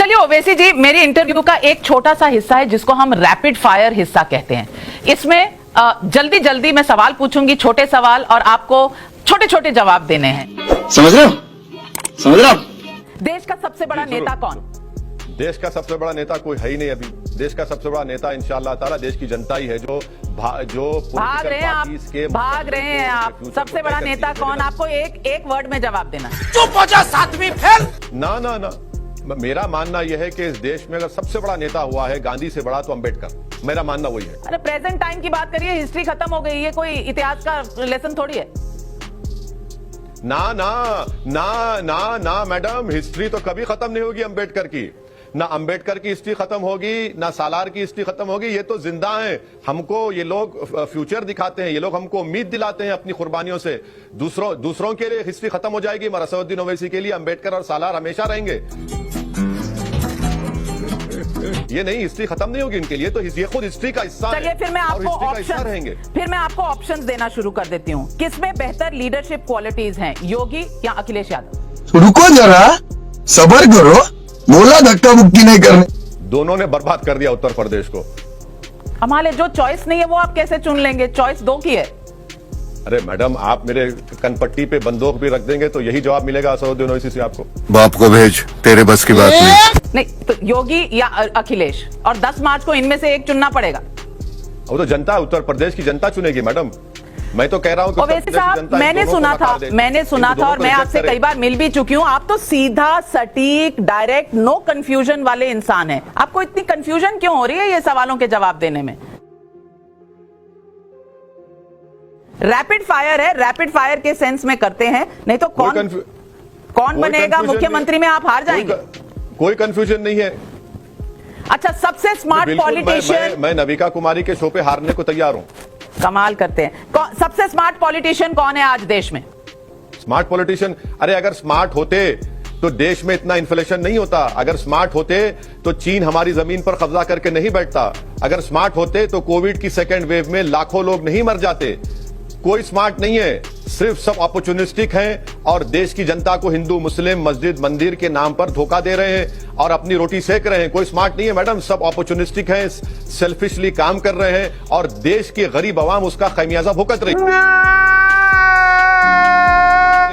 चलिए ओवैसी जी, मेरी इंटरव्यू का एक छोटा सा हिस्सा है जिसको हम रैपिड फायर हिस्सा कहते हैं। इसमें जल्दी जल्दी मैं सवाल पूछूंगी, छोटे सवाल, और आपको छोटे छोटे जवाब देने हैं। समझ रहे हो? समझ रहे हो? देश का सबसे बड़ा नेता कौन? देश का सबसे बड़ा नेता कोई है ही नहीं अभी। देश का सबसे बड़ा नेता इंशाअल्लाह ताला देश की जनता ही है, जो भाग रहे हैं आप। सबसे बड़ा नेता कौन? आपको एक वर्ड में जवाब देना। चुप हो जा, सातवीं फेल। ना ना ना, मेरा मानना यह है कि इस देश में अगर सबसे बड़ा नेता हुआ है गांधी से बड़ा तो अंबेडकर। मेरा मानना वही है। अरे प्रेजेंट टाइम की बात करिए, हिस्ट्री खत्म हो गई, ये कोई इतिहास का लेसन थोड़ी है। ना ना ना ना ना मैडम, हिस्ट्री तो कभी खत्म नहीं होगी अंबेडकर की। ना अंबेडकर की हिस्ट्री खत्म होगी, ना सालार की हिस्ट्री खत्म होगी। ये तो जिंदा हैं। हमको ये लोग फ्यूचर दिखाते हैं, ये लोग हमको उम्मीद दिलाते हैं अपनी कुर्बानियों से। दूसरों के लिए हिस्ट्री खत्म हो जाएगी, मगर असदुद्दीन ओवैसी के लिए अंबेडकर और सालार हमेशा रहेंगे। ये नहीं, हिस्ट्री खत्म नहीं होगी इनके लिए, तो ये खुद हिस्ट्री का हिस्सा है। चलिए फिर मैं आपको ऑप्शंस देना शुरू कर देती हूँ। किसमें बेहतर लीडरशिप क्वालिटीज हैं, योगी या अखिलेश यादव? रुको जरा, सब्र करो, बोला धक्का मुक्की नहीं करने। दोनों ने बर्बाद कर दिया उत्तर प्रदेश को। हमारे जो चॉइस नहीं है वो आप कैसे चुन लेंगे? चॉइस दो की है। अरे मैडम, आप मेरे कनपट्टी पे बंदूक भी रख देंगे तो यही जवाब मिलेगा असदुद्दीन ओवैसी से आपको। बाप को भेज, तेरे बस की बात नहीं तो योगी या अखिलेश, और 10 मार्च को इनमें से एक चुनना पड़ेगा। वो तो जनता, उत्तर प्रदेश की जनता चुनेगी मैडम। मैं तो कह रहा हूं कि ओवैसी साहब, मैंने सुना था और मैं आपसे कई बार मिल भी चुकी हूं, आप तो सीधा, सटीक, डायरेक्ट, नो कंफ्यूजन वाले इंसान हैं। आपको इतनी कंफ्यूजन क्यों हो रही है ये सवालों के जवाब देने में? रैपिड फायर है, रैपिड फायर के सेंस में करते हैं, नहीं तो कौन बनेगा मुख्यमंत्री में आप हार जाएंगे। कोई कंफ्यूजन नहीं है। अच्छा, सबसे स्मार्ट पॉलिटिशियन? मैं नविका कुमारी के शो पे हारने को तैयार हूं। कमाल करते हैं। सबसे स्मार्ट पॉलिटिशियन कौन है आज देश में? Smart politician? अरे अगर स्मार्ट होते तो देश में इतना इन्फ्लेशन नहीं होता। अगर स्मार्ट होते तो चीन हमारी जमीन पर कब्जा करके नहीं बैठता। अगर स्मार्ट होते तो कोविड की सेकेंड वेव में लाखों लोग नहीं मर जाते। कोई स्मार्ट नहीं है, सिर्फ सब अपॉर्चुनिस्टिक हैं और देश की जनता को हिंदू, मुस्लिम, मस्जिद, मंदिर के नाम पर धोखा दे रहे हैं और अपनी रोटी सेक रहे हैं। कोई स्मार्ट नहीं है मैडम, सब अपॉर्चुनिस्टिक हैं, सेल्फिशली काम कर रहे हैं और देश की गरीब आवाम उसका खमियाजा भुगत रही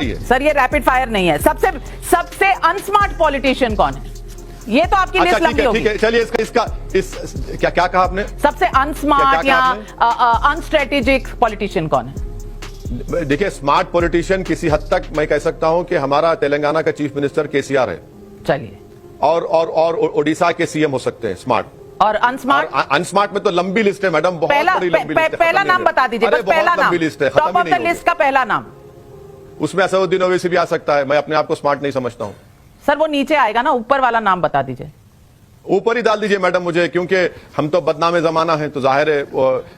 है। सर, ये रैपिड फायर नहीं है। सबसे अनस्मार्ट पॉलिटिशियन कौन है? ये तो आपकी लिस्ट लंबी होगी। ठीक है, चलिए क्या कहा आपने? सबसे अनस्मार्ट या अनस्ट्रेटेजिक पॉलिटिशियन कौन है? देखिए, स्मार्ट पॉलिटिशियन किसी हद तक मैं कह सकता हूं कि हमारा तेलंगाना का चीफ मिनिस्टर केसीआर है। चलिए, और ओडिशा के सीएम हो सकते हैं स्मार्ट। और अनस्मार्ट में तो लंबी लिस्ट है मैडम, बहुत बड़ी लंबी लिस्ट है। पहला नाम बता दीजिए, बस पहला नाम, टॉप ऑफ द लिस्ट का पहला नाम। उसमें असदुद्दीन ओवैसी भी आ सकता है। मैं अपने आप को स्मार्ट नहीं समझता हूं। सर, वो नीचे आएगा ना, ऊपर वाला नाम बता दीजिए। ऊपर ही डाल दीजिए मैडम मुझे, क्योंकि हम तो बदनामे जमाना है, तो जाहिर है।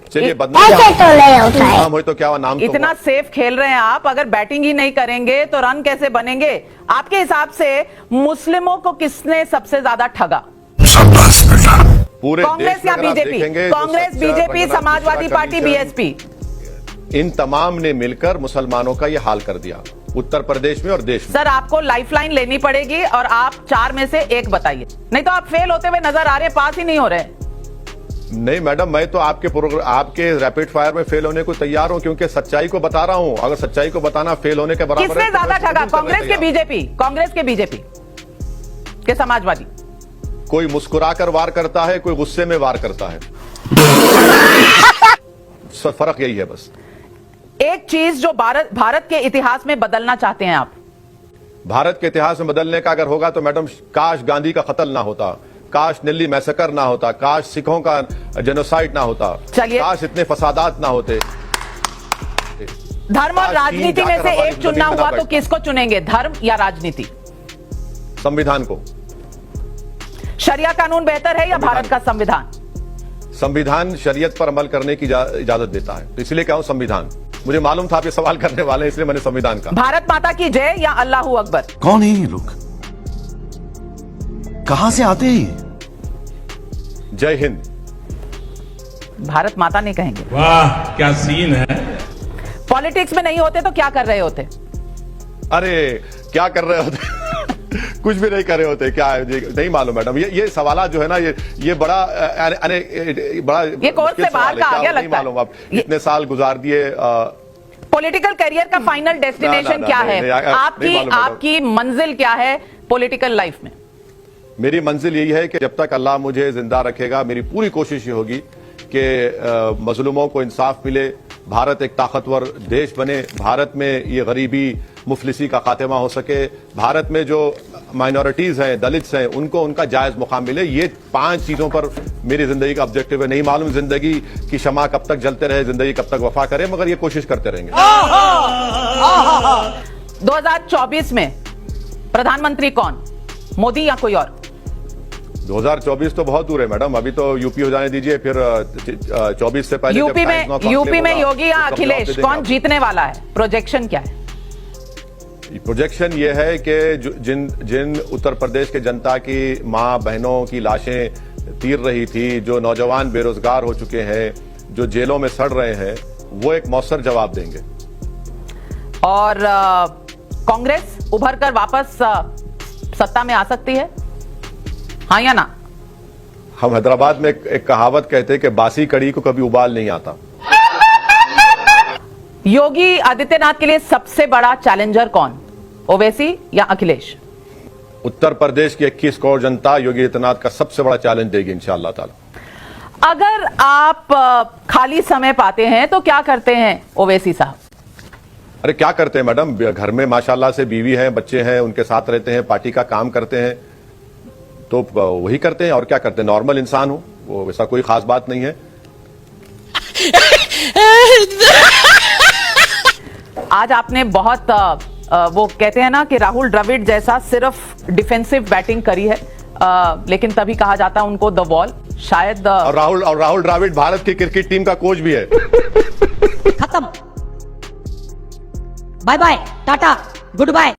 चलिए, बदनाम हो तो क्या नाम। इतना सेफ खेल रहे हैं आप, अगर बैटिंग ही नहीं करेंगे तो रन कैसे बनेंगे? आपके हिसाब से मुस्लिमों को किसने सबसे ज्यादा ठगा? पूरे कांग्रेस या BJP? Congress, BJP, Samajwadi party, BSP, इन तमाम ने मिलकर मुसलमानों का यह हाल कर दिया उत्तर प्रदेश में और देश में। सर, आपको लाइफलाइन लेनी पड़ेगी और आप 4 में से 1 बताइए, नहीं तो आप फेल होते हुए नजर आ रहे, पास ही नहीं हो रहे। नहीं मैडम, मैं तो आपके रैपिड फायर में फेल होने को तैयार हूं, क्योंकि सच्चाई को बता रहा हूं। अगर सच्चाई को बताना फेल होने के बराबर है। किसने ज्यादा ठगा, कांग्रेस के बीजेपी? कांग्रेस के बीजेपी के समाजवादी? कोई मुस्कुराकर वार करता है, कोई गुस्से में वार करता है। फर्क यही है बस। एक चीज जो भारत के इतिहास में बदलना चाहते हैं आप? भारत के इतिहास में बदलने का अगर होगा तो मैडम, काश गांधी का कत्ल ना होता, काश दिल्ली मैसेकर ना होता, काश सिखों का जेनोसाइड ना होता, काश इतने फसादात ना होते। धर्म और राजनीति में से एक चुनना हुआ तो किसको चुनेंगे, धर्म या राजनीति? संविधान को। शरिया कानून बेहतर है या भारत का संविधान? संविधान शरीयत पर अमल करने की इजाजत देता है, तो इसलिए कहूं संविधान। मुझे मालूम था आप ये सवाल करने वाले हैं, इसलिए मैंने संविधान कहा। भारत माता की जय या अल्लाहू अकबर? कौन है ये लोग? कहां से आते हैं? जय हिंद। भारत माता नहीं कहेंगे। वाह, क्या सीन है। पॉलिटिक्स में नहीं होते तो क्या कर रहे होते? अरे क्या कर रहे होते कुछ भी नहीं कर रहे होते क्या है, नहीं मालूम मैडम। ये सवाल जो है ना, ये बड़ा बड़ा ये कोर्स से बाहर का आ गया नहीं लगता है। मालूम आप इतने साल गुजार दिए। पॉलिटिकल करियर का फाइनल डेस्टिनेशन क्या है? आपकी मंजिल क्या है पॉलिटिकल लाइफ में? मेरी मंजिल यही है कि जब तक अल्लाह मुझे जिंदा रखेगा, मेरी पूरी कोशिश ये होगी कि मजलूमों को इंसाफ मिले, भारत एक ताकतवर देश बने, भारत में ये गरीबी मुफलिसी का खात्मा हो सके, भारत में जो माइनॉरिटीज हैं, दलित्स हैं, उनको उनका जायज मुकाम मिले। ये 5 चीजों पर मेरी जिंदगी का ऑब्जेक्टिव है। नहीं मालूम जिंदगी की शमा कब तक जलते रहे, जिंदगी कब तक वफा करे, मगर ये कोशिश करते रहेंगे। 2024 में प्रधानमंत्री कौन, मोदी या कोई और? 2024 तो बहुत दूर है मैडम, अभी तो यूपी हो जाने दीजिए, फिर 24 से पहले यूपी में योगी या अखिलेश, कौन जीतने वाला है? प्रोजेक्शन क्या है? प्रोजेक्शन ये है कि जिन उत्तर प्रदेश के जनता की मां बहनों की लाशें तीर रही थी, जो नौजवान बेरोजगार हो चुके हैं, जो जेलों में सड़ रहे हैं, वो एक मौसर जवाब देंगे। और कांग्रेस उभर कर वापस सत्ता में आ सकती है, हाँ या ना? हम हैदराबाद में एक कहावत कहते हैं कि बासी कड़ी को कभी उबाल नहीं आता। योगी आदित्यनाथ के लिए सबसे बड़ा चैलेंजर कौन, ओवैसी या अखिलेश? उत्तर प्रदेश की 21 करोड़ जनता योगी आदित्यनाथ का सबसे बड़ा चैलेंज देगी इंशाअल्लाह ताला। अगर आप खाली समय पाते हैं तो क्या करते हैं ओवैसी साहब? अरे क्या करते हैं मैडम, घर में माशाल्लाह से बीवी है, बच्चे हैं, उनके साथ रहते हैं, पार्टी का काम करते हैं, तो वही करते हैं। और क्या करते हैं, नॉर्मल इंसान हो, वो वैसा कोई खास बात नहीं है। आज आपने बहुत वो कहते हैं ना कि राहुल द्रविड़ जैसा सिर्फ डिफेंसिव बैटिंग करी है, लेकिन तभी कहा जाता है उनको द वॉल। शायद और राहुल द्रविड़ भारत की क्रिकेट टीम का कोच भी है। खत्म, bye bye, tata, good bye.